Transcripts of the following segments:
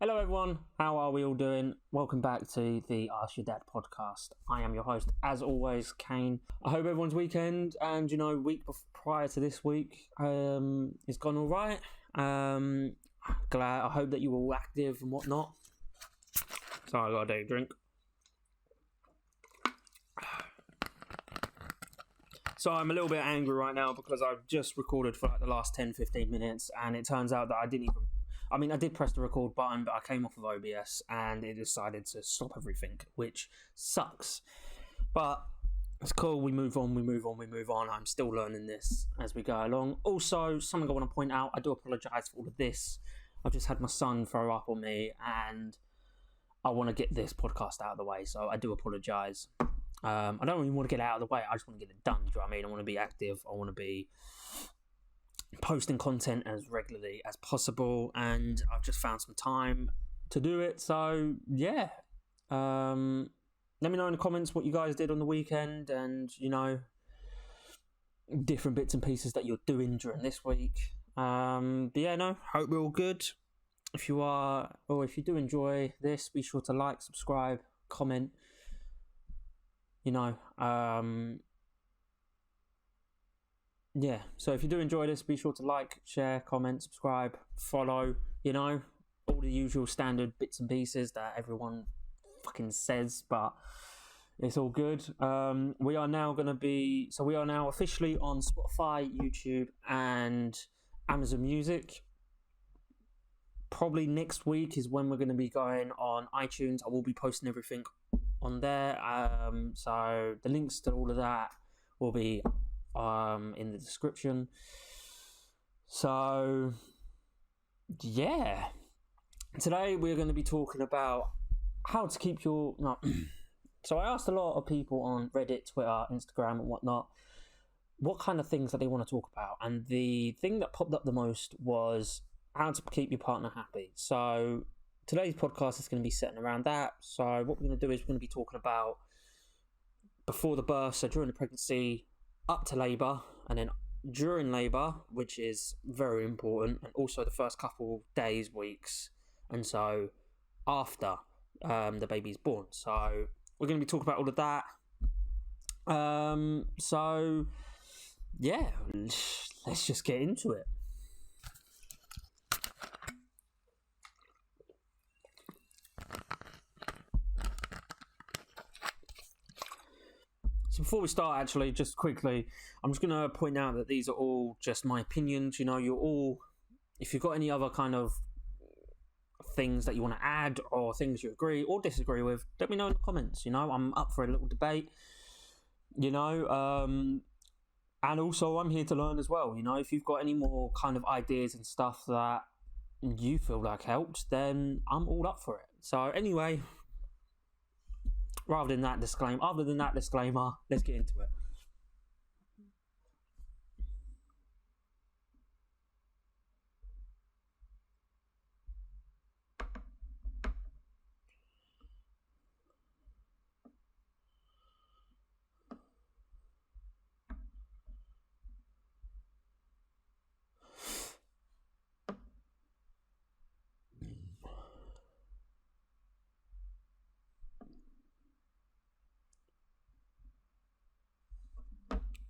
Hello everyone, how are we all doing? Welcome back to the Ask Your Dad podcast. I am your host, as always, Kane. I hope everyone's weekend and, week prior to this week has gone all right. I hope that you were all active and whatnot. Sorry, I got a day drink. So I'm a little bit angry right now because I've just recorded for the last 10-15 minutes and it turns out that I did press the record button, but I came off of OBS and it decided to stop everything, which sucks. But it's cool, we move on. I'm still learning this as we go along. Also, something I want to point out, I do apologise for all of this. I've just had my son throw up on me and I want to get this podcast out of the way, so I do apologise. I don't really want to get it out of the way, I just want to get it done, do you know what I mean? I want to be active, I want to be posting content as regularly as possible, and I've just found some time to do it, so yeah. Let me know in the comments what you guys did on the weekend and, different bits and pieces that you're doing during this week. But yeah, hope we're all good. If you do enjoy this, be sure to like, subscribe, comment, yeah, so if you do enjoy this, be sure to like, share, comment, subscribe, follow, all the usual standard bits and pieces that everyone fucking says, but it's all good. We are now officially on Spotify, YouTube, and Amazon Music. Probably next week is when we're going to be going on iTunes. I will be posting everything on there. So the links to all of that will be in the description. So yeah, today we're going to be talking about how to keep your So I asked a lot of people on Reddit, Twitter, Instagram and whatnot what kind of things that they want to talk about, and the thing that popped up the most was how to keep your partner happy. So today's podcast is going to be centered around that. So what we're going to do is we're going to be talking about before the birth, so during the pregnancy, up to labour, and then during labour, which is very important, and also the first couple days, weeks, and so after the baby's born. So we're going to be talking about all of that. So yeah, let's just get into it. So before we start, actually, just quickly, I'm just going to point out that these are all just my opinions. If you've got any other kind of things that you want to add or things you agree or disagree with, let me know in the comments. I'm up for a little debate, and also I'm here to learn as well. If you've got any more kind of ideas and stuff that you feel like helped, then I'm all up for it. So anyway, other than that disclaimer, let's get into it.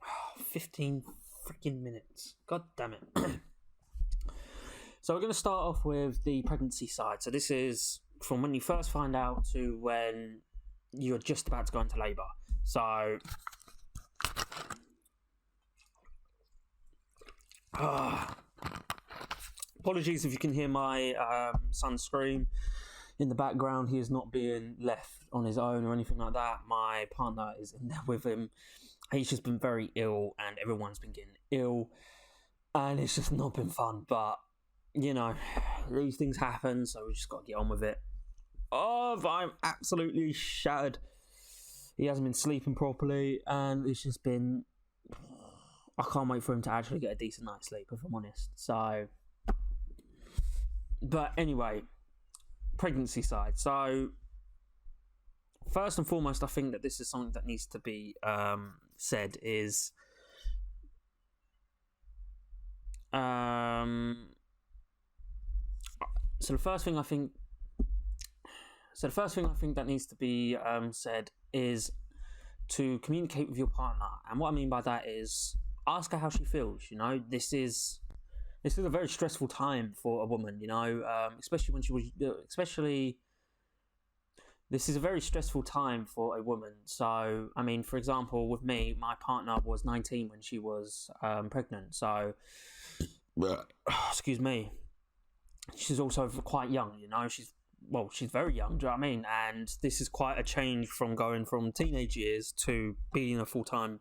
Oh, 15 freaking minutes. God damn it. So we're going to start off with the pregnancy side. So this is from when you first find out to when you're just about to go into labour. So apologies if you can hear my son scream in the background. He is not being left on his own or anything like that. My partner is in there with him. He's just been very ill and everyone's been getting ill and it's just not been fun, but these things happen, so we just got to get on with it. I'm absolutely shattered. He hasn't been sleeping properly and it's just been, I can't wait for him to actually get a decent night's sleep, if I'm honest. So, but anyway, pregnancy side. So first and foremost, I think that this is something that needs to be said is so the first thing I think So the first thing I think that needs to be said is to communicate with your partner, and what I mean by that is ask her how she feels. You know, this is a very stressful time for a woman. You know, especially when she was, especially this is a very stressful time for a woman. So, I mean, for example, with me, my partner was 19 when she was pregnant. So, excuse me, she's also quite young. You know, she's very young. Do you know what I mean? And this is quite a change from going from teenage years to being a full time.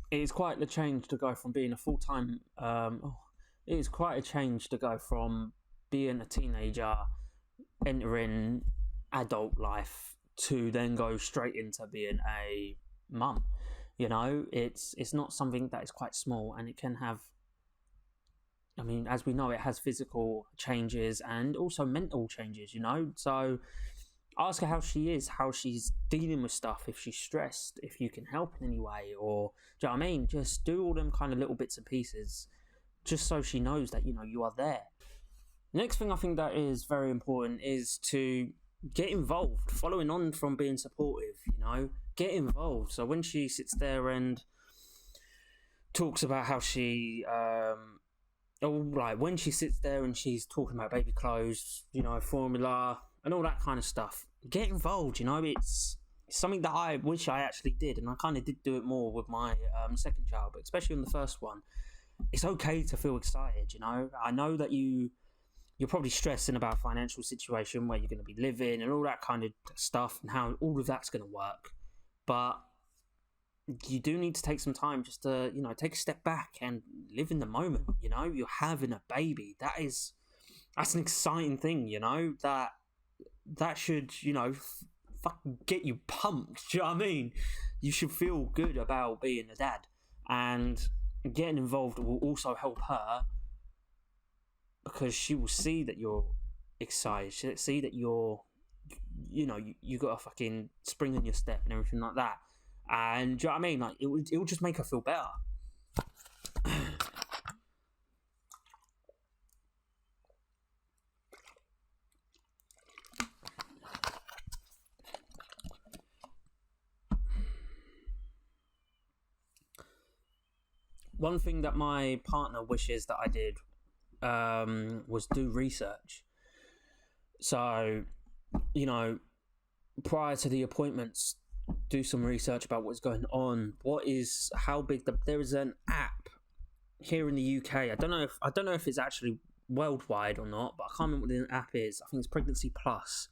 It is quite the change to go from being a full time. It is quite a change to go from being a teenager, entering adult life, to then go straight into being a mum. You know, it's not something that is quite small, and it can have. I mean, as we know, it has physical changes and also mental changes. You know, so ask her how she is, how she's dealing with stuff, if she's stressed, if you can help in any way, or do you know what I mean? Just do all them kind of little bits and pieces, just so she knows that, you know, you are there. Next thing I think that is very important is to get involved, following on from being supportive, you know, get involved. So when she sits there and talks about how she, when she sits there and she's talking about baby clothes, you know, formula and all that kind of stuff, get involved. You know, it's something that I wish I actually did, and I kind of did do it more with my second child, but especially on the first one. It's okay to feel excited. You know, I know that you're probably stressing about financial situation, where you're going to be living and all that kind of stuff, and how all of that's going to work. But you do need to take some time just to, you know, take a step back and live in the moment. You know, you're having a baby. That's an exciting thing. You know, that should, you know, fucking get you pumped. Do you know what I mean? You should feel good about being a dad, and getting involved will also help her, because she will see that you're excited. She'll see that you got a fucking spring in your step and everything like that. And do you know what I mean? Like, it will just make her feel better. One thing that my partner wishes that I did was do research. So, you know, prior to the appointments, do some research about what's going on. How big there is an app here in the UK. I don't know if it's actually worldwide or not, but I can't remember what the app is. I think it's Pregnancy Plus.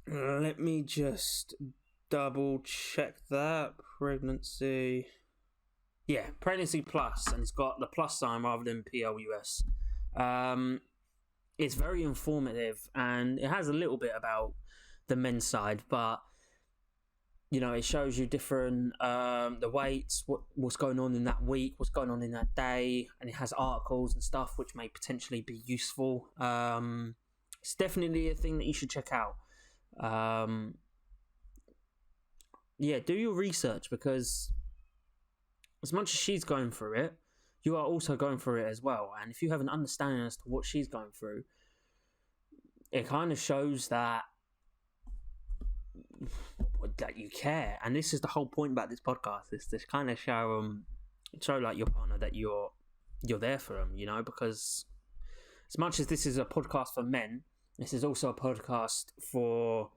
Let me just double check that. Pregnancy Plus, and it's got the plus sign rather than PLUS. It's very informative, and it has a little bit about the men's side, but you know, it shows you different the weights, what's going on in that week, what's going on in that day, and it has articles and stuff which may potentially be useful. It's definitely a thing that you should check out. Do your research, because as much as she's going through it, you are also going through it as well. And if you have an understanding as to what she's going through, it kind of shows that you care. And this is the whole point about this podcast, is to kind of show like your partner that you're there for them, you know, because as much as this is a podcast for men, this is also a podcast for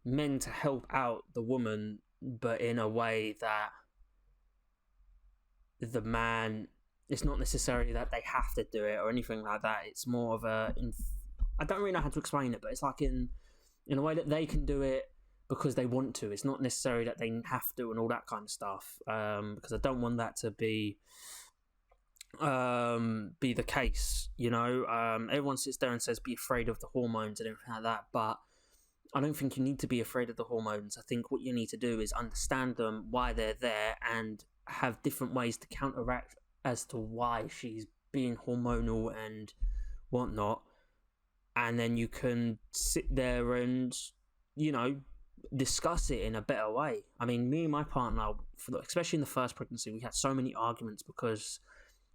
men to help out the woman, but in a way that the man, it's not necessarily that they have to do it or anything like that. It's more of I don't really know how to explain it, but it's like in a way that they can do it because they want to. It's not necessarily that they have to and all that kind of stuff, because I don't want that to be the case, you know. Everyone sits there and says be afraid of the hormones and everything like that, but I don't think you need to be afraid of the hormones. I think what you need to do is understand them, why they're there, and have different ways to counteract as to why she's being hormonal and whatnot. And then you can sit there and, you know, discuss it in a better way. I mean, me and my partner, especially in the first pregnancy, we had so many arguments because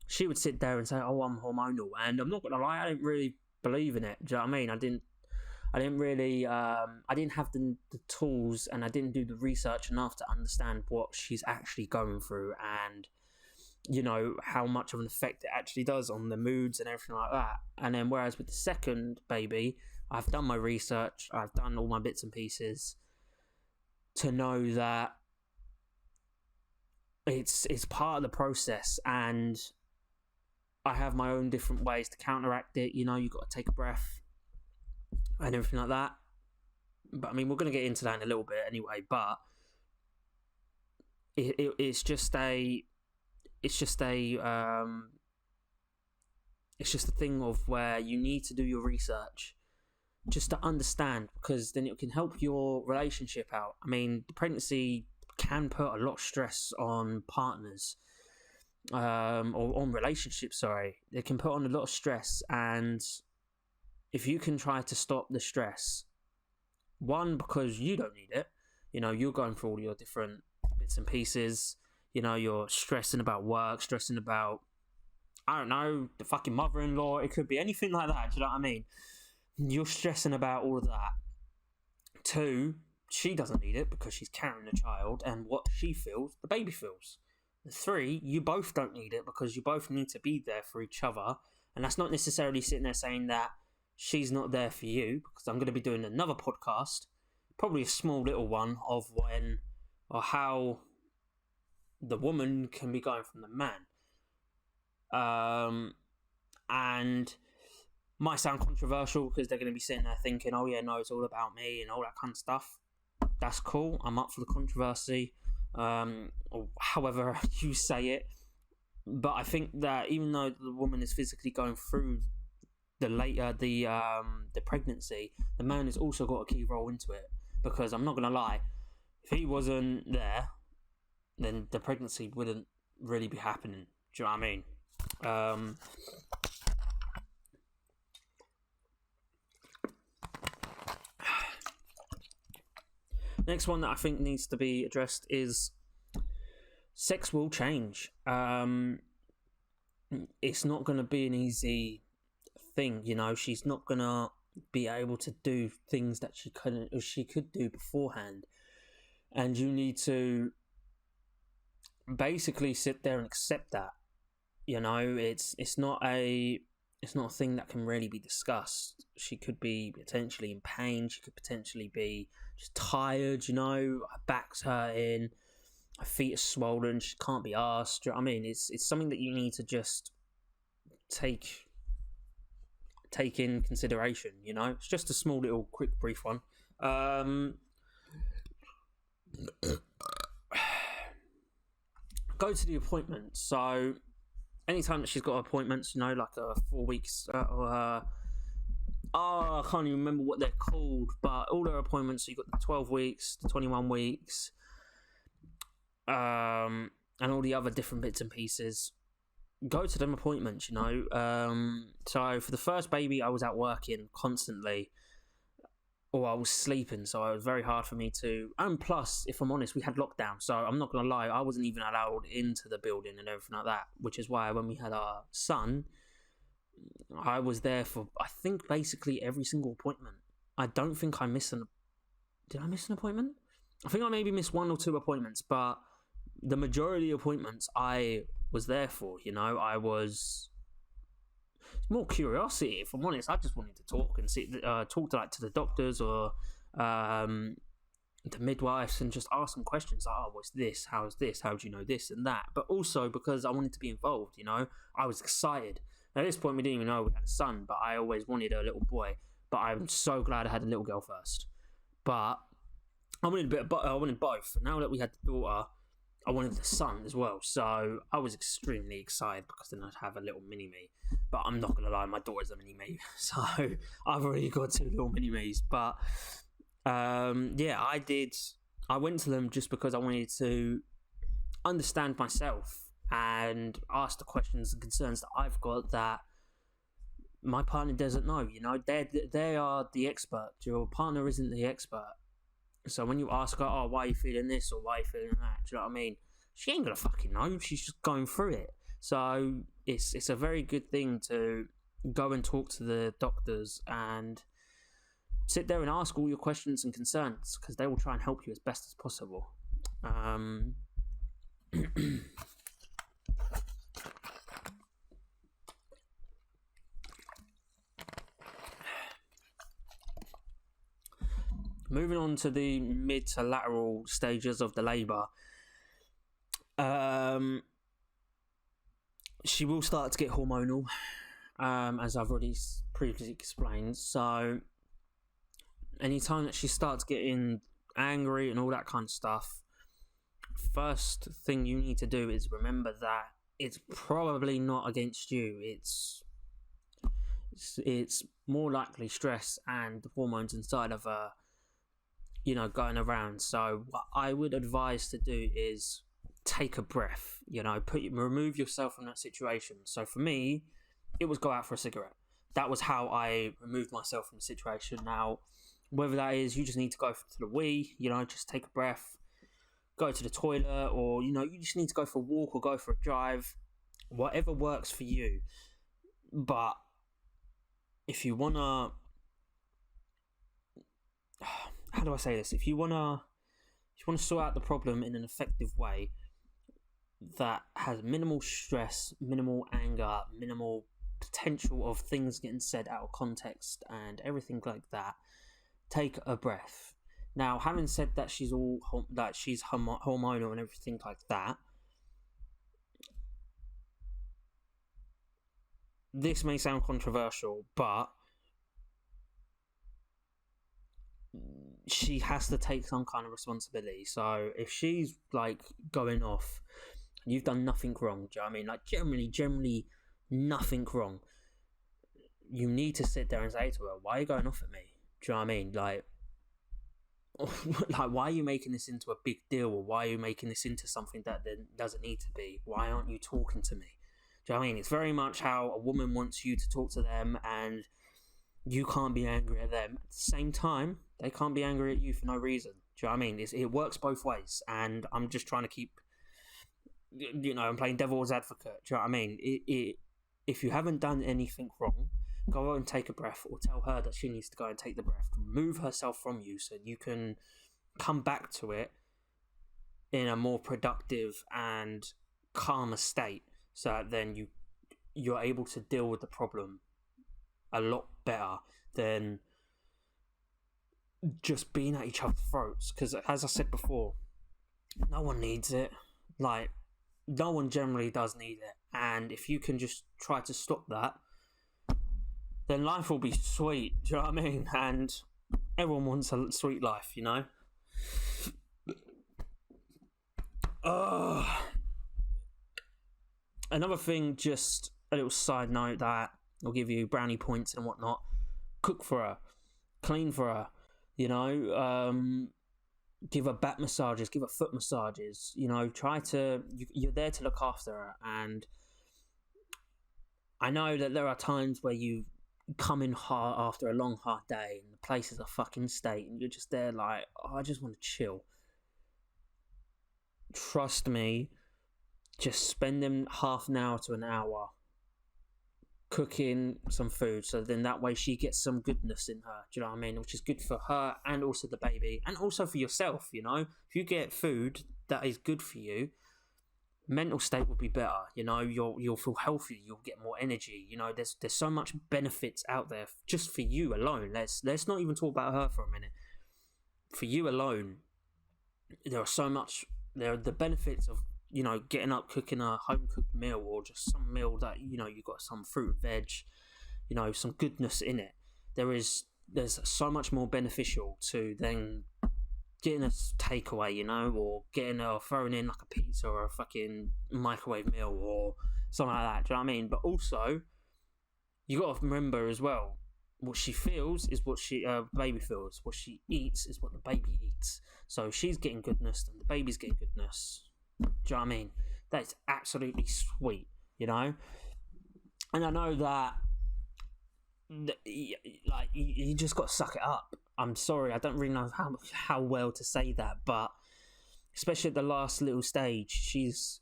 she would sit there and say, "Oh, I'm hormonal," and I'm not gonna lie, I didn't really believe in it. Do you know what I mean? I didn't really, I didn't have the tools, and I didn't do the research enough to understand what she's actually going through, and how much of an effect it actually does on the moods and everything like that. And then whereas with the second baby, I've done my research, I've done all my bits and pieces to know that it's part of the process, and I have my own different ways to counteract it. You've got to take a breath and everything like that. But I mean, we're going to get into that in a little bit anyway. But it's just a thing of where you need to do your research just to understand, because then it can help your relationship out. I mean, pregnancy can put a lot of stress on partners, or on relationships. Sorry, it can put on a lot of stress, and if you can try to stop the stress, one, because you don't need it, you're going through all your different bits and pieces, you're stressing about work, stressing about, I don't know, the fucking mother-in-law, it could be anything like that, do you know what I mean? You're stressing about all of that. Two, she doesn't need it because she's carrying a child, and what she feels, the baby feels. Three, you both don't need it because you both need to be there for each other, and that's not necessarily sitting there saying that she's not there for you, because I'm going to be doing another podcast, probably a small little one, of when or how the woman can be going from the man. And might sound controversial because they're going to be sitting there thinking, oh yeah, no, it's all about me and all that kind of stuff. That's cool. I'm up for the controversy, or however you say it. But I think that even though the woman is physically going through the pregnancy, the man has also got a key role into it. Because I'm not going to lie, if he wasn't there, then the pregnancy wouldn't really be happening. Do you know what I mean? Next one that I think needs to be addressed is sex will change. It's not going to be an easy thing, she's not going to be able to do things that she could do beforehand, and you need to basically sit there and accept that. It's not a thing that can really be discussed. She could be potentially in pain, she could potentially be just tired, her back's hurting, her feet are swollen, she can't be asked. I mean, it's something that you need to just take in consideration. It's just a small little quick brief one. Go to the appointment. So anytime that she's got appointments, like 4 weeks, I can't even remember what they're called, but all her appointments, so you've got the 12 weeks, the 21 weeks, and all the other different bits and pieces. Go to them appointments, So for the first baby, I was out working constantly, or I was sleeping, so it was very hard for me to. And plus, if I'm honest, we had lockdown, so I'm not gonna lie, I wasn't even allowed into the building and everything like that. Which is why when we had our son, I was there for, I think, basically every single appointment. I don't think I missed an. Did I miss an appointment? I think I maybe missed 1 or 2 appointments, but the majority of appointments I was there for. I was more curiosity, if I'm honest. I just wanted to talk and talk to the doctors or the midwives and just ask them questions like, oh, what's this? How's this? How do you know this and that? But also because I wanted to be involved. I was excited. At this point, we didn't even know we had a son, but I always wanted a little boy. But I'm so glad I had a little girl first. But I wanted both. Now that we had the daughter, I wanted the son as well. So I was extremely excited because then I'd have a little mini-me. But I'm not going to lie, my daughter's a mini-me. So I've already got 2 little mini-me's. But yeah, I went to them just because I wanted to understand myself and ask the questions and concerns that I've got that my partner doesn't know. They are the expert. Your partner isn't the expert. So when you ask her, oh, why are you feeling this or why are you feeling that? Do you know what I mean? She ain't gonna fucking know. She's just going through it. So it's a very good thing to go and talk to the doctors and sit there and ask all your questions and concerns, because they will try and help you as best as possible. Moving on to the mid to lateral stages of the labour, she will start to get hormonal, as I've already previously explained. So anytime that she starts getting angry and all that kind of stuff, first thing you need to do is remember that it's probably not against you. It's more likely stress and the hormones inside of her, going around. So what I would advise to do is take a breath, remove yourself from that situation. So for me, it was go out for a cigarette. That was how I removed myself from the situation. Now, whether that is you just need to go to the wee, just take a breath, go to the toilet, or, you just need to go for a walk or go for a drive, whatever works for you. But if you want to, how do I say this? If you want to sort out the problem in an effective way that has minimal stress, minimal anger, minimal potential of things getting said out of context and everything like that, take a breath. Now, having said that, she's hormonal and everything like that, this may sound controversial, but she has to take some kind of responsibility. So if she's like going off, you've done nothing wrong, do you know what I mean? Like generally nothing wrong. You need to sit there and say to her, why are you going off at me? Do you know what I mean? Like why are you making this into a big deal, or why are you making this into something that doesn't need to be? Why aren't you talking to me? Do you know what I mean? It's very much how a woman wants you to talk to them, and you can't be angry at them. At the same time, they can't be angry at you for no reason. Do you know what I mean? It works both ways, and I'm just trying to keep, I'm playing devil's advocate. Do you know what I mean? If you haven't done anything wrong, go out and take a breath, or tell her that she needs to go and take the breath, remove herself from you so you can come back to it in a more productive and calmer state, so that then you're able to deal with the problem a lot better than just being at each other's throats. Because as I said before, no one needs it. Like, no one generally does need it, and if you can just try to stop that, then life will be sweet. Do you know what I mean? And everyone wants a sweet life, Another thing, just a little side note that will give you brownie points and whatnot: cook for her, clean for her, give her back massages, give her foot massages, you're there to look after her. And I know that there are times where you come in hard after a long hard day and the place is a fucking state, and you're just there like, I just want to chill. Trust me, just spend them half an hour to an hour cooking some food, so then that way she gets some goodness in her, do you know what I mean? Which is good for her and also the baby, and also for yourself. If you get food that is good for you, mental state will be better. You'll feel healthy, you'll get more energy. There's so much benefits out there just for you alone. Let's not even talk about her for a minute. For you alone, there are the benefits of getting up, cooking a home cooked meal, or just some meal that you've got some fruit and veg, some goodness in it. There's so much more beneficial to then getting a takeaway, or throwing in like a pizza or a fucking microwave meal or something like that. Do you know what I mean? But also, you got to remember as well, what she feels is what she baby feels. What she eats is what the baby eats. So she's getting goodness and the baby's getting goodness. Do you know what I mean? That's absolutely sweet, And I know that, like, you just got to suck it up. I'm sorry, I don't really know how well to say that, but especially at the last little stage, she's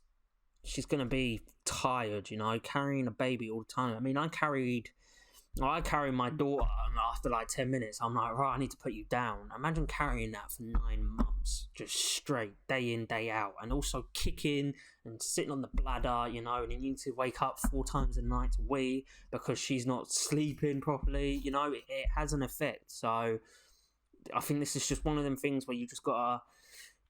she's going to be tired, carrying a baby all the time. I mean, I carried my daughter, and after like 10 minutes, I'm like, right, I need to put you down. Imagine carrying that for 9 months, just straight, day in, day out, and also kicking and sitting on the bladder, and you need to wake up 4 times a night to wee because she's not sleeping properly. It has an effect. So I think this is just one of them things where you just got to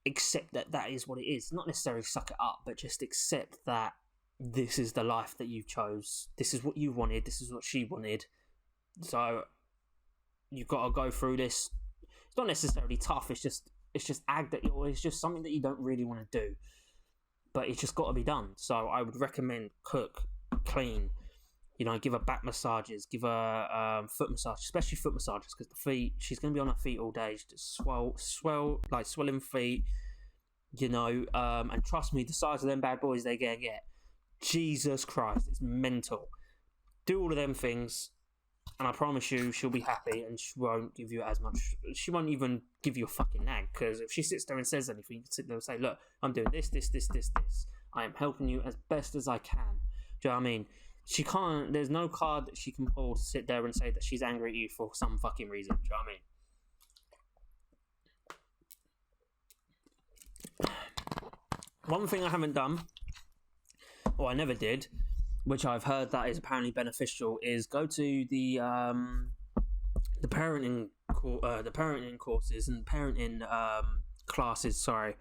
accept that is what it is. Not necessarily suck it up, but just accept that this is the life that you chose. This is what you wanted. This is what she wanted. So you've got to go through this. It's not necessarily tough. It's just it's just something that you don't really want to do, but it's just got to be done. So I would recommend cook, clean. Give her back massages, give her foot massage, especially foot massages, because the feet. She's going to be on her feet all day. She's just swelling feet. And trust me, the size of them bad boys they're going to get. Jesus Christ, it's mental. Do all of them things, and I promise you she'll be happy, and she won't give you as much. She won't even give you a fucking nag, because if she sits there and says anything, you can sit there and say, look, I'm doing this. I am helping you as best as I can. Do you know what I mean? She can't, there's no card that she can pull to sit there and say that she's angry at you for some fucking reason. Do you know what I mean? One thing I haven't done, or I never did, which I've heard that is apparently beneficial, is go to the parenting courses and parenting classes. Sorry,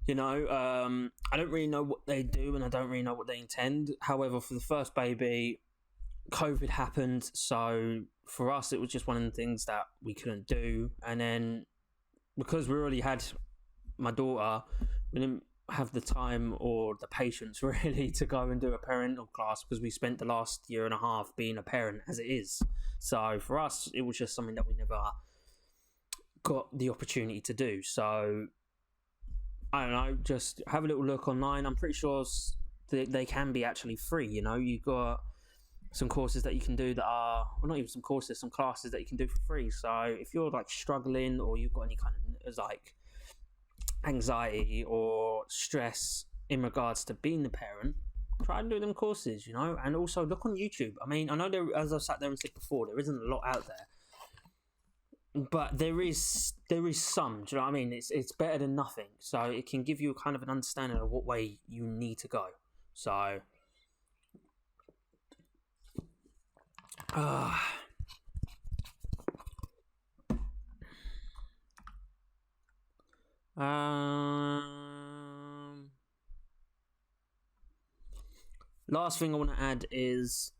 I don't really know what they do, and I don't really know what they intend. However, for the first baby, COVID happened, so for us it was just one of the things that we couldn't do. And then because we already had my daughter, we didn't have the time or the patience really to go and do a parental class, because we spent the last year and a half being a parent as it is. So for us, it was just something that we never got the opportunity to do. So I don't know, just have a little look online. I'm pretty sure they can be actually free. You've got some courses that you can do that are, well, not even some courses, some classes that you can do for free. So if you're like struggling, or you've got any kind of like anxiety or stress in regards to being the parent, try and do them courses, and also look on YouTube. I mean, I know there, as I've sat there and said before, there isn't a lot out there, but there is some. Do you know what I mean? It's better than nothing, so it can give you a kind of an understanding of what way you need to go. So last thing I want to add is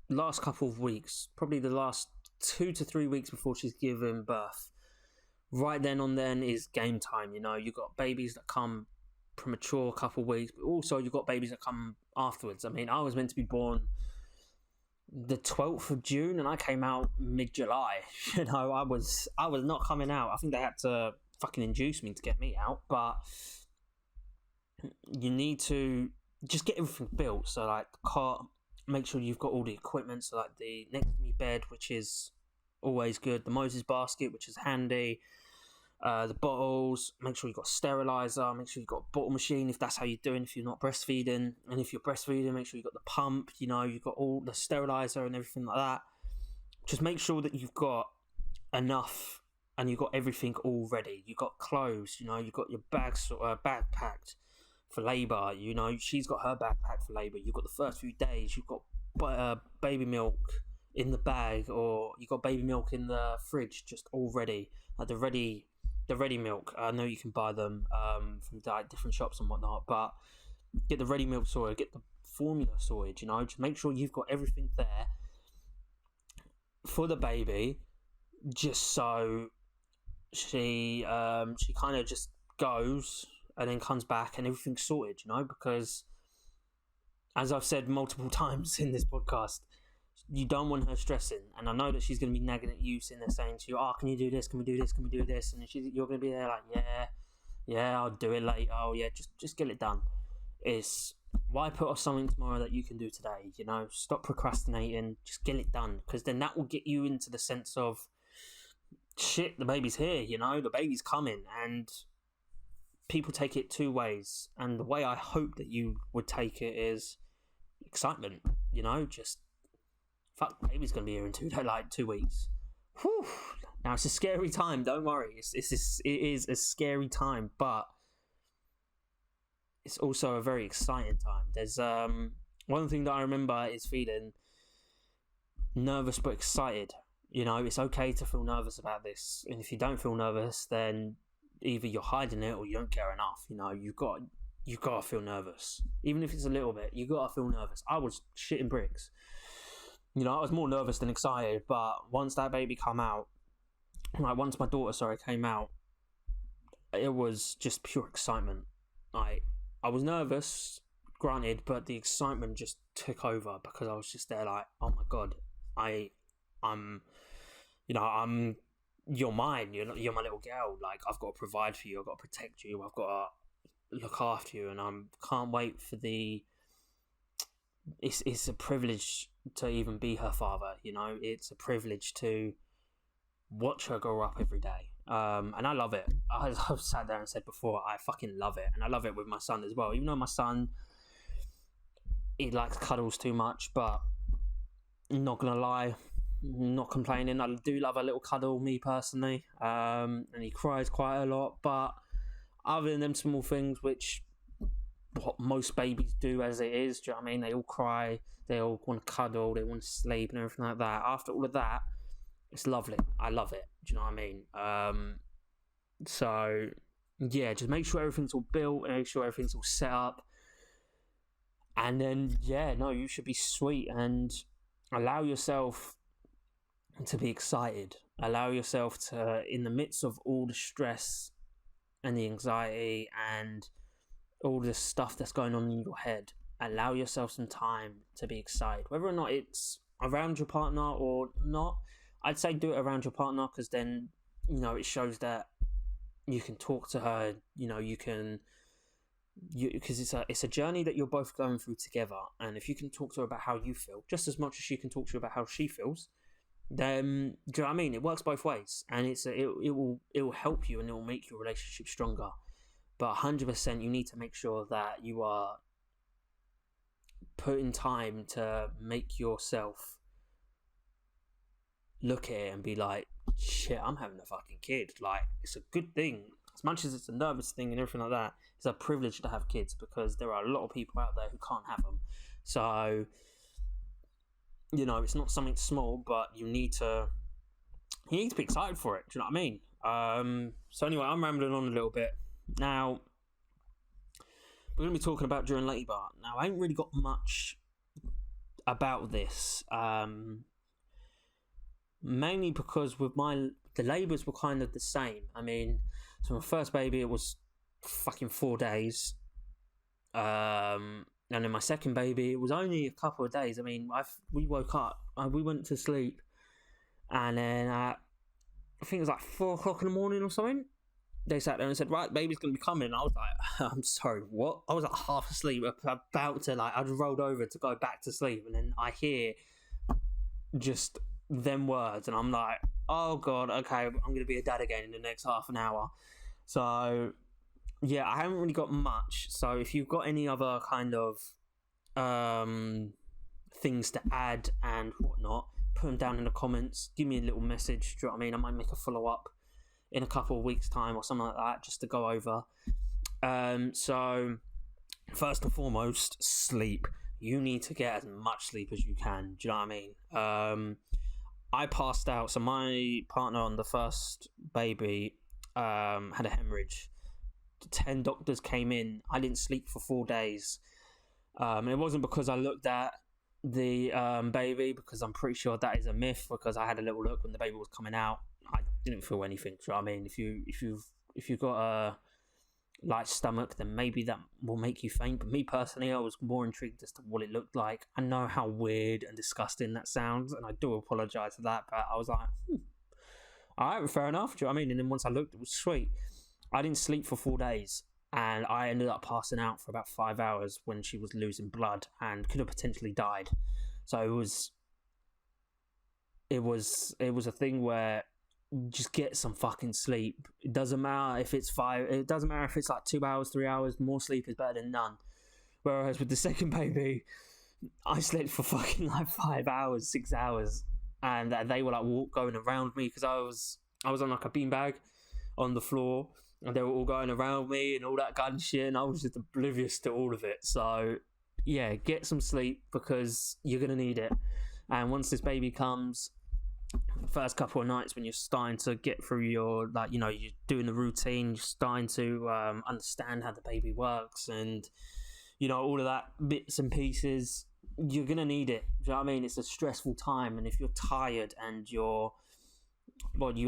last couple of weeks, probably the last 2 to 3 weeks before she's given birth, right then on then is game time. You've got babies that come premature a couple of weeks, but also you've got babies that come afterwards. I mean, I was meant to be born the 12th of June and I came out mid-July. I was not coming out. I think they had to fucking induce me to get me out, but you need to just get everything built. So like the cot, make sure you've got all the equipment. So like the next to me bed, which is always good, the Moses basket, which is handy, the bottles, make sure you've got sterilizer, make sure you've got a bottle machine if that's how you're doing, if you're not breastfeeding. And if you're breastfeeding, make sure you've got the pump, you've got all the sterilizer and everything like that. Just make sure that you've got enough and you've got everything all ready. You've got clothes, you've got your bag packed for labour. She's got her bag packed for labour. You've got the first few days, you've got baby milk in the bag, or you've got baby milk in the fridge just all ready, like the ready milk. I know you can buy them from different shops and whatnot, but get the ready milk sorted, get the formula sorted, just make sure you've got everything there for the baby, just so she kind of just goes and then comes back and everything's sorted, because as I've said multiple times in this podcast, you don't want her stressing. And I know that she's going to be nagging at you, sitting there saying to you, can you do this, can we do this, can we do this? And you're going to be there like, yeah, I'll do it later. Oh yeah, just get it done. It's why put off something tomorrow that you can do today? Stop procrastinating, just get it done, because then that will get you into the sense of shit, the baby's here, the baby's coming, and people take it two ways, and the way I hope that you would take it is excitement. Just fuck, baby's gonna be here in 2 weeks. Whew. Now it's a scary time. Don't worry, it is a scary time, but it's also a very exciting time. There's one thing that I remember is feeling nervous but excited. It's okay to feel nervous about this, and if you don't feel nervous, then either you're hiding it or you don't care enough. You've got to feel nervous, even if it's a little bit. You got to feel nervous. I was shitting bricks. I was more nervous than excited. But once that baby came out, once my daughter came out, it was just pure excitement. I was nervous, granted, but the excitement just took over because I was just there like, oh my god, I'm you're mine. You're my little girl. Like, I've got to provide for you. I've got to protect you. I've got to look after you, and I can't wait for the. It's a privilege to even be her father. It's a privilege to watch her grow up every day. And I love it. I've sat there and said before, I fucking love it, and I love it with my son as well. Even though my son, he likes cuddles too much, but I'm not gonna lie, not complaining. I do love a little cuddle, me personally. And he cries quite a lot, but other than them small things, which what most babies do as it is, do you know what I mean? They all cry, they all want to cuddle, they want to sleep and everything like that. After all of that, it's lovely. I love it. Do you know what I mean? So yeah, just make sure everything's all built, make sure everything's all set up, and then you should be sweet and allow yourself to be excited. Allow yourself to, in the midst of all the stress and the anxiety and all the stuff that's going on in your head, allow yourself some time to be excited. Whether or not it's around your partner or not, I'd say do it around your partner, because then, it shows that you can talk to her, because it's a journey that you're both going through together. And if you can talk to her about how you feel, just as much as she can talk to you about how she feels, then, do you know what I mean? It works both ways, and it will help you, and it will make your relationship stronger. But 100%, you need to make sure that you are putting time to make yourself look at it and be like, shit, I'm having a fucking kid. Like, it's a good thing. As much as it's a nervous thing and everything like that, it's a privilege to have kids, because there are a lot of people out there who can't have them. So, it's not something small, but you need to be excited for it. Do you know what I mean? So anyway, I'm rambling on a little bit. Now, we're going to be talking about during labour. Now, I ain't really got much about this, mainly because with the labours were kind of the same. I mean, so my first baby, it was fucking 4 days, and then my second baby, it was only a couple of days. I mean, we woke up, we went to sleep, and then I think it was like 4 o'clock in the morning or something. They sat there and said, right, baby's going to be coming. And I was like, I'm sorry, what? I was like half asleep, about to, I just rolled over to go back to sleep. And then I hear just them words. And I'm like, oh God, okay, I'm going to be a dad again in the next half an hour. So, yeah, I haven't really got much. So if you've got any other kind of things to add and whatnot, put them down in the comments. Give me a little message. Do you know what I mean? I might make a follow-up in a couple of weeks' time or something like that, just to go over. So first and foremost, sleep. You need to get as much sleep as you can. Do you know what I mean? I passed out. So my partner on the first baby had a hemorrhage. 10 doctors came in. I didn't sleep for 4 days. It wasn't because I looked at the baby, because I'm pretty sure that is a myth, because I had a little look when the baby was coming out. I didn't feel anything. Do you know what I mean? If you've got a light stomach, then maybe that will make you faint. But me personally, I was more intrigued as to what it looked like. I know how weird and disgusting that sounds, and I do apologise for that. But I was like, all right, fair enough. Do you know what I mean? And then once I looked, it was sweet. I didn't sleep for 4 days, and I ended up passing out for about 5 hours when she was losing blood and could have potentially died. So it was a thing where just get some fucking sleep. It doesn't matter if it's 5. It doesn't matter if it's like 2 hours, 3 hours. More sleep is better than none. Whereas with the second baby, I slept for fucking like 5 hours, 6 hours, and they were like going around me because I was on like a beanbag on the floor, and they were all going around me and all that kind of shit, and I was just oblivious to all of it. So yeah, get some sleep because you're gonna need it. And once this baby comes, the first couple of nights when you're starting to get through your, like, you know, you're doing the routine, you're starting to understand how the baby works, and you know, all of that bits and pieces, you're gonna need it. Do you know what I mean? It's a stressful time, and if you're tired and you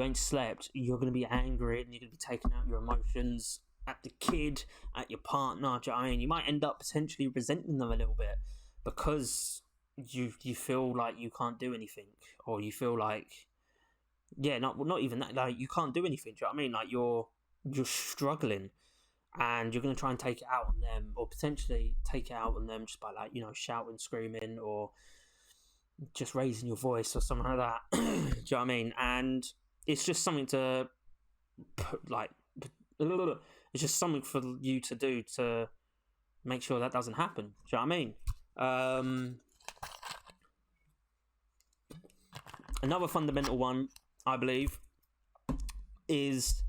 ain't slept, you're gonna be angry and you're gonna be taking out your emotions at the kid, at your partner. Do you know what I mean? You might end up potentially resenting them a little bit because you feel like you can't do anything, or you feel like, yeah, not even that, like you can't do anything. Do you know what I mean? Like you're struggling, and you're going to try and take it out on them, or potentially take it out on them just by, like, you know, shouting, screaming, or just raising your voice or something like that. Do you know what I mean? And it's just something to put, like, it's just something for you to do to make sure that doesn't happen. Do you know what I mean? Another fundamental one, I believe, is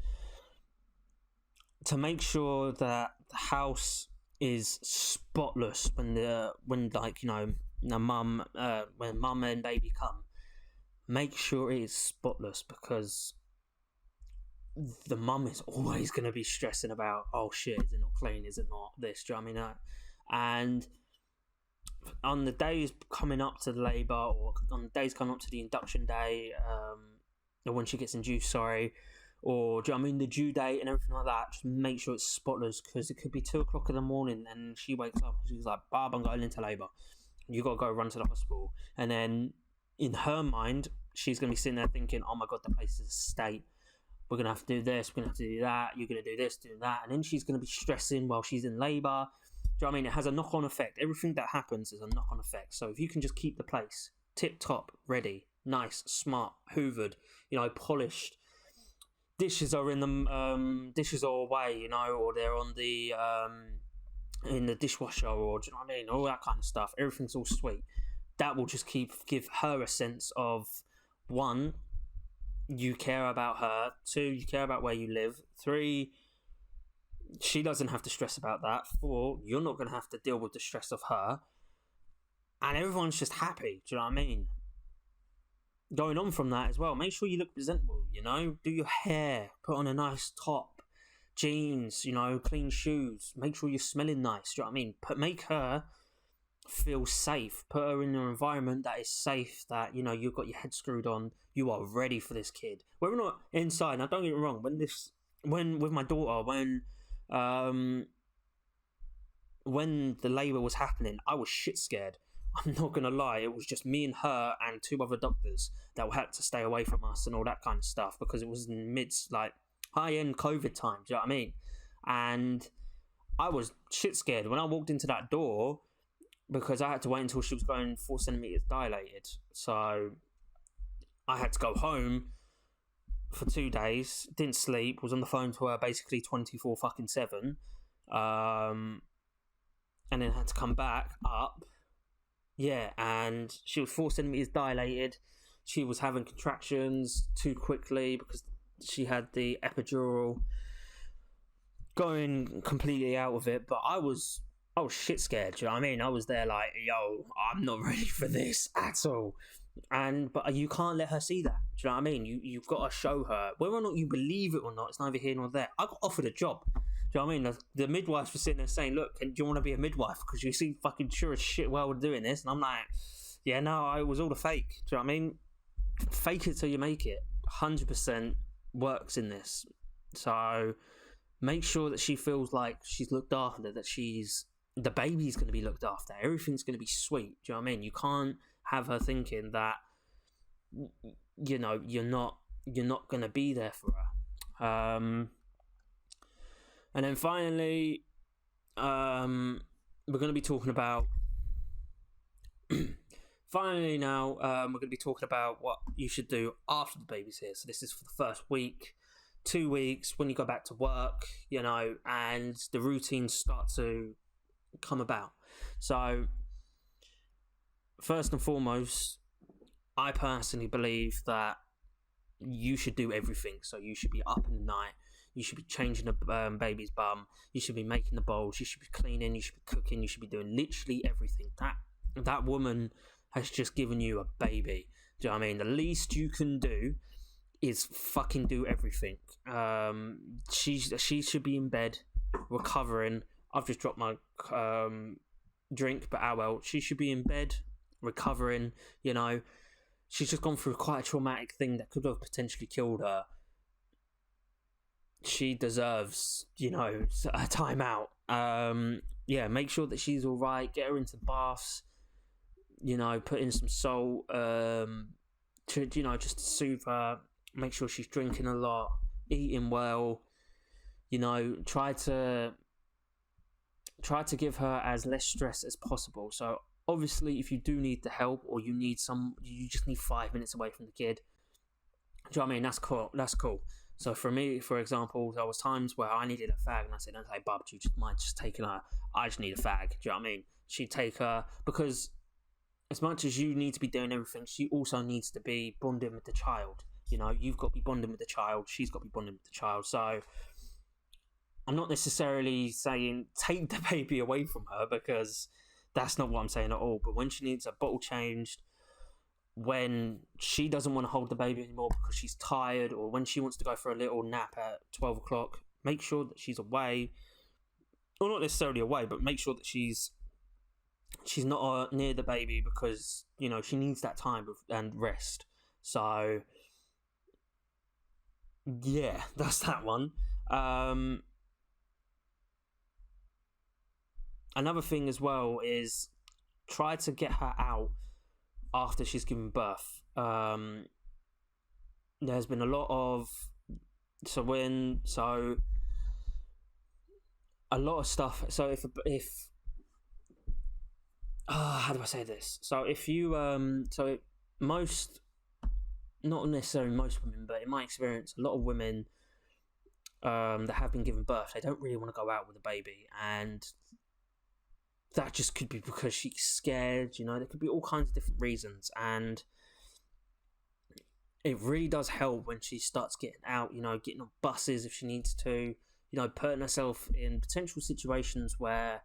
to make sure that the house is spotless when like, you know, when mum and baby come. Make sure it is spotless, because the mum is always going to be stressing about, oh shit, is it not clean, is it not this, do you know what I mean? And on the days coming up to the labour, or on the days coming up to the induction day, or when she gets induced, or do you know what I mean, the due date and everything like that, just make sure it's spotless, because it could be 2 o'clock in the morning and she wakes up and she's like, Barb, I'm going into labour, you got to go run to the hospital. And then in her mind, she's going to be sitting there thinking, oh my god, the place is a state, we're going to have to do this, we're going to have to do that, you're going to do this, do that. And then she's going to be stressing while she's in labour. Do you know what I mean? It has a knock-on effect. Everything that happens is a knock-on effect. So if you can just keep the place tip-top, ready, nice, smart, hoovered, you know, polished, dishes are in the dishes are away, you know, or they're on the in the dishwasher, or do you know what I mean, all that kind of stuff, everything's all sweet. That will just give her a sense of, 1, you care about her, 2, you care about where you live, 3, she doesn't have to stress about that, 4, you're not going to have to deal with the stress of her, and everyone's just happy. Do you know what I mean? Going on from that as well, make sure you look presentable, you know, do your hair, put on a nice top, jeans, you know, clean shoes, make sure you're smelling nice. Do you know what I mean? Make her feel safe, put her in an environment that is safe, that, you know, you've got your head screwed on, you are ready for this kid. Whether or not inside, now don't get me wrong, when with my daughter, when the labour was happening, I was shit scared. I'm not gonna lie, it was just me and her and 2 other doctors that had to stay away from us and all that kind of stuff, because it was in midst, like, high-end COVID time, do you know what I mean? And I was shit scared when I walked into that door, because I had to wait until she was going 4 centimetres dilated. So I had to go home for 2 days, didn't sleep, was on the phone to her basically 24/7, and then had to come back up. Yeah, and she was 4 centimetres dilated. She was having contractions too quickly because she had the epidural going completely out of it. But I was shit scared, do you know what I mean? I was there like, yo, I'm not ready for this at all. But you can't let her see that, do you know what I mean? You've got to show her, whether or not you believe it or not, it's neither here nor there. I got offered a job. Do you know what I mean? The midwives were sitting there saying, look, do you want to be a midwife? Because you seem fucking sure as shit well we're doing this. And I'm like, yeah, no, it was all a fake. Do you know what I mean? Fake it till you make it. 100% works in this. So make sure that she feels like she's looked after, that the baby's going to be looked after. Everything's going to be sweet. Do you know what I mean? You can't have her thinking that, you know, you're not going to be there for her. And then finally, we're going to be talking about finally, now we're going to be talking about what you should do after the baby's here. So this is for the first week, 2 weeks, when you go back to work, and the routines start to come about. So first and foremost, I personally believe that you should do everything. So you should be up in the night. You should be changing the baby's bum. You should be making the bowls. You should be cleaning. You should be cooking. You should be doing literally everything. That woman has just given you a baby. Do you know what I mean? The least you can do is fucking do everything. She should be in bed recovering. I've just dropped my drink, but well, she should be in bed recovering. She's just gone through quite a traumatic thing that could have potentially killed her. She deserves, a timeout. Make sure that she's all right. Get her into baths. Put in some salt. Just to soothe her. Make sure she's drinking a lot, eating well. Try to give her as less stress as possible. So obviously, if you do need the help, or you just need 5 minutes away from the kid. Do you know what I mean? That's cool. So for me, for example, there was times where I needed a fag, and I said, "Okay, Bub, do you just mind just taking her? I just need a fag." Do you know what I mean? She'd take her, because as much as you need to be doing everything, she also needs to be bonding with the child. You've got to be bonding with the child. She's got to be bonding with the child. So I'm not necessarily saying take the baby away from her, because that's not what I'm saying at all. But when she needs a bottle changed, when she doesn't want to hold the baby anymore because she's tired, or when she wants to go for a little nap at 12 o'clock, make sure that she's away. Or not necessarily away, but make sure that she's not near the baby, because, she needs that time and rest. So, yeah, that's that one. Another thing as well is try to get her out after she's given birth. There's been a lot of a lot of stuff. So if how do I say this? So if you not necessarily most women, but in my experience, a lot of women that have been given birth, they don't really want to go out with a baby, and that just could be because she's scared. There could be all kinds of different reasons, and it really does help when she starts getting out, getting on buses if she needs to, putting herself in potential situations where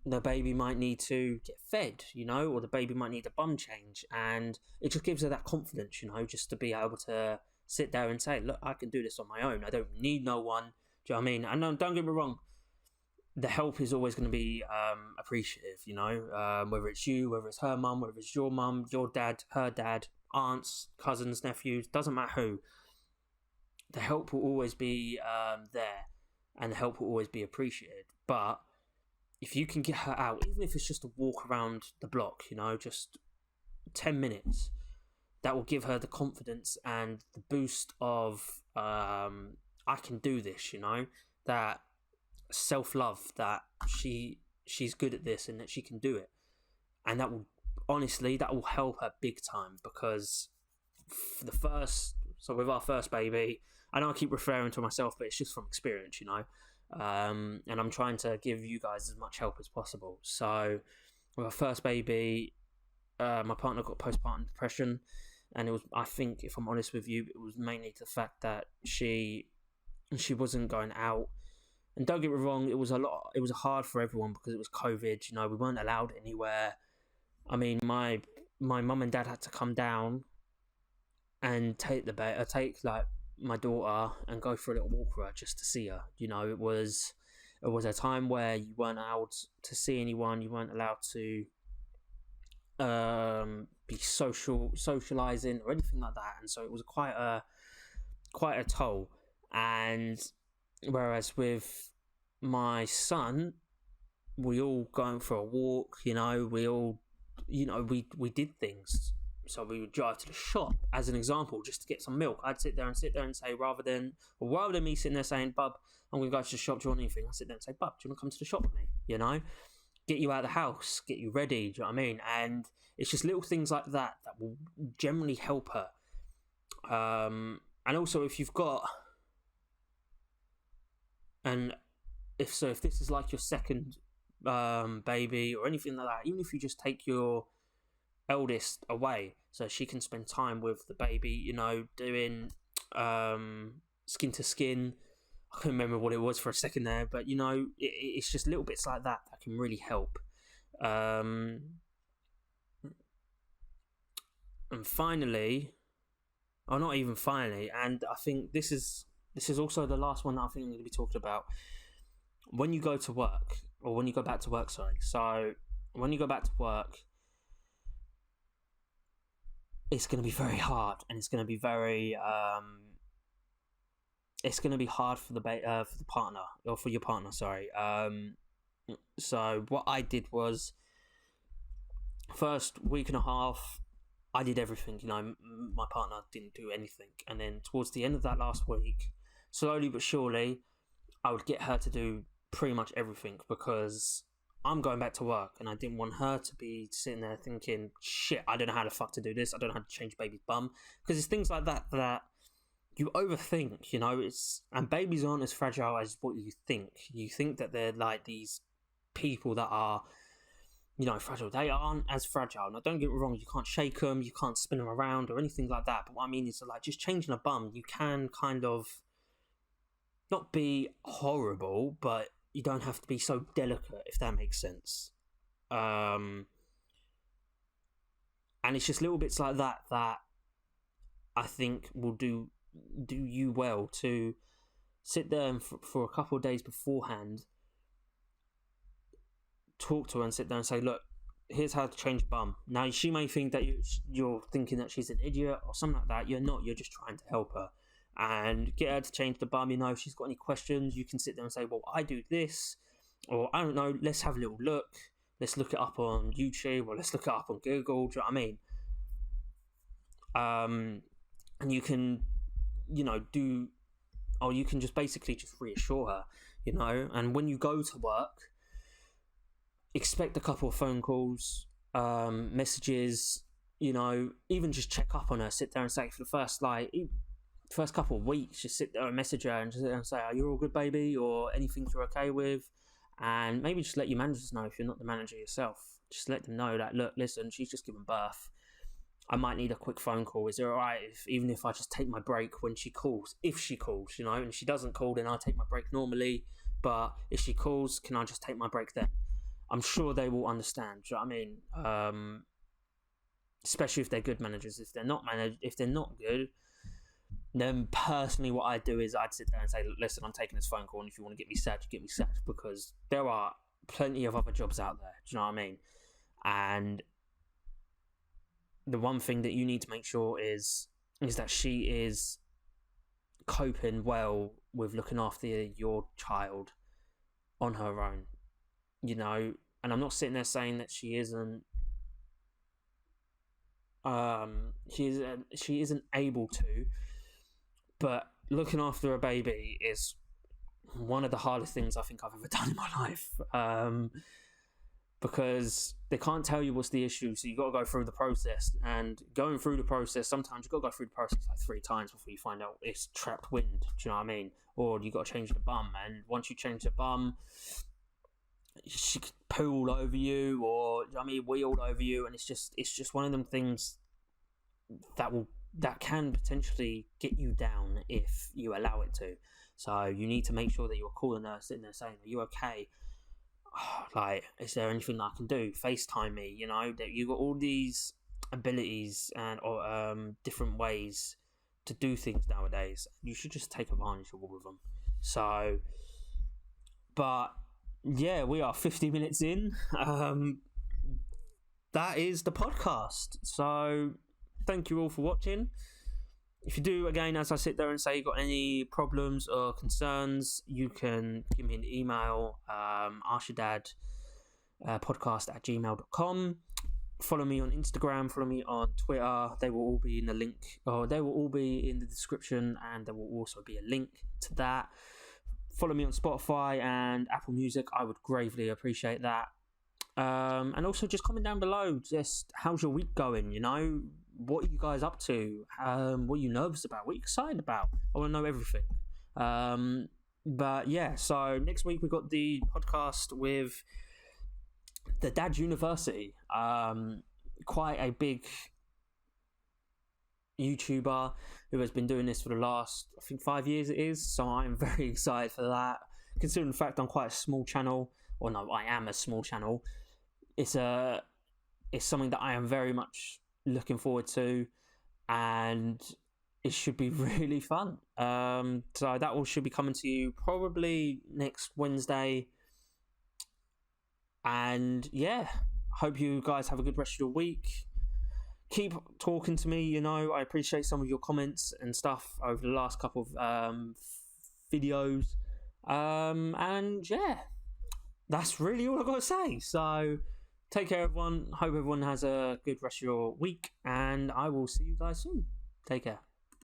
the baby might need to get fed, or the baby might need a bum change, and it just gives her that confidence, just to be able to sit there and say, look, I can do this on my own. I don't need no one. Do you know what I mean? And don't get me wrong, the help is always going to be appreciative, whether it's you, whether it's her mum, whether it's your mum, your dad, her dad, aunts, cousins, nephews, doesn't matter who. The help will always be there, and the help will always be appreciated. But if you can get her out, even if it's just a walk around the block, just 10 minutes, that will give her the confidence and the boost of I can do this, that self-love, that she's good at this and that she can do it. And that will help her big time, because with our first baby, I know I keep referring to myself, but it's just from experience, and I'm trying to give you guys as much help as possible. So with our first baby, my partner got postpartum depression, and it was, I think, if I'm honest with you, it was mainly the fact that she wasn't going out. And don't get me wrong, it was hard for everyone because it was COVID. We weren't allowed anywhere. I mean, my mum and dad had to come down and take my daughter and go for a little walk with her just to see her. It was a time where you weren't allowed to see anyone. You weren't allowed to be socializing or anything like that. And so it was quite a toll. And whereas with my son, we all going for a walk, we all, we did things. So we would drive to the shop, as an example, just to get some milk. I'd sit there and say, rather than me sitting there saying, Bub, I'm going to go to the shop, do you want anything? I'd sit there and say, Bub, do you want to come to the shop with me? get you out of the house, get you ready. Do you know what I mean? And it's just little things like that that will generally help her. And also, if you've got, and if this is like your second baby or anything like that, even if you just take your eldest away so she can spend time with the baby, you know, doing skin to skin. I couldn't remember what it was for a second there, but you know, it's just little bits like that that can really help. And finally, or not even finally, and I think this is also the last one that I think I'm going to be talking about. When you go to work, or when you go back to work, sorry. So when you go back to work, it's going to be very hard, and it's going to be very it's going to be hard for the partner, or for your partner, sorry. So what I did was, first week and a half, I did everything. You know, my partner didn't do anything, and then towards the end of that last week, slowly but surely, I would get her to do pretty much everything, because I'm going back to work, and I didn't want her to be sitting there thinking, shit, I don't know how the fuck to do this, I don't know how to change baby's bum, because it's things like that that you overthink, you know. And babies aren't as fragile as what you think. You think that they're like these people that are, you know, fragile. They aren't as fragile. Now, don't get me wrong, you can't shake them, you can't spin them around or anything like that, but what I mean is that, like, just changing a bum, you can kind of not be horrible, but you don't have to be so delicate, if that makes sense. And it's just little bits like that that I think will do you well, to sit there and for a couple of days beforehand, talk to her and sit there and say, look, here's how to change a bum. Now, she may think that you're thinking that she's an idiot or something like that. You're not. You're just trying to help her and get her to change the bum. You know, if she's got any questions, you can sit there and say, well, I do this, or I don't know, let's have a little look. Let's look it up on YouTube, or let's look it up on Google. Do you know what I mean? And you can, you know, or you can just basically just reassure her, you know. And when you go to work, expect a couple of phone calls, messages, you know, even just check up on her, sit there and say, for the first couple of weeks, just sit there and message her and just sit there and say, are you all good, baby, or anything you're okay with? And maybe just let your managers know, if you're not the manager yourself, just let them know that, look, listen, she's just given birth, I might need a quick phone call. Is it alright even if I just take my break when she calls? If she calls, you know, and she doesn't call, then I'll take my break normally, but if she calls, can I just take my break then? I'm sure they will understand. Do you know what I mean? Especially if they're good managers. If they're not good, then personally what I'd do is I'd sit there and say, listen, I'm taking this phone call, and if you want to get me sacked, get me sacked, because there are plenty of other jobs out there. Do you know what I mean? And the one thing that you need to make sure is that she is coping well with looking after your child on her own, you know. And I'm not sitting there saying that she isn't able to, but looking after a baby is one of the hardest things I think I've ever done in my life, because they can't tell you what's the issue, so you got to go through the process. And going through the process, sometimes you got to go through the process like 3 times before you find out it's trapped wind. Do you know what I mean? Or you got to change the bum, and once you change the bum, she could poo all over you, or, you know what I mean, wee all over you, and it's just one of them things that can potentially get you down if you allow it to. So you need to make sure that you're calling her, sitting there saying, are you okay? Like, is there anything I can do? FaceTime me, you know, that you got all these abilities and different ways to do things nowadays. You should just take advantage of all of them. So, but yeah, we are 50 minutes in. That is the podcast. So thank you all for watching. If you do, again, as I sit there and say, you got any problems or concerns, you can give me an email, askyourdad podcast@gmail.com. Follow me on Instagram, follow me on Twitter. They will all be in the link, or they will all be in the description, and there will also be a link to that. Follow me on Spotify and Apple Music. I would gravely appreciate that. And also just comment down below, just how's your week going, you know, what are you guys up to, what are you nervous about, what are you excited about? I want to know everything. But yeah, so next week we've got the podcast with the Dad University, quite a big YouTuber who has been doing this for the last, I think, 5 years it is, so I'm very excited for that, considering the fact I'm quite a small channel, or no, I am a small channel. It's something that I am very much looking forward to, and it should be really fun. So that all should be coming to you probably next Wednesday. And yeah, hope you guys have a good rest of your week. Keep talking to me, you know, I appreciate some of your comments and stuff over the last couple of videos. And yeah, that's really all I've got to say. So take care, everyone. Hope everyone has a good rest of your week, and I will see you guys soon. Take care.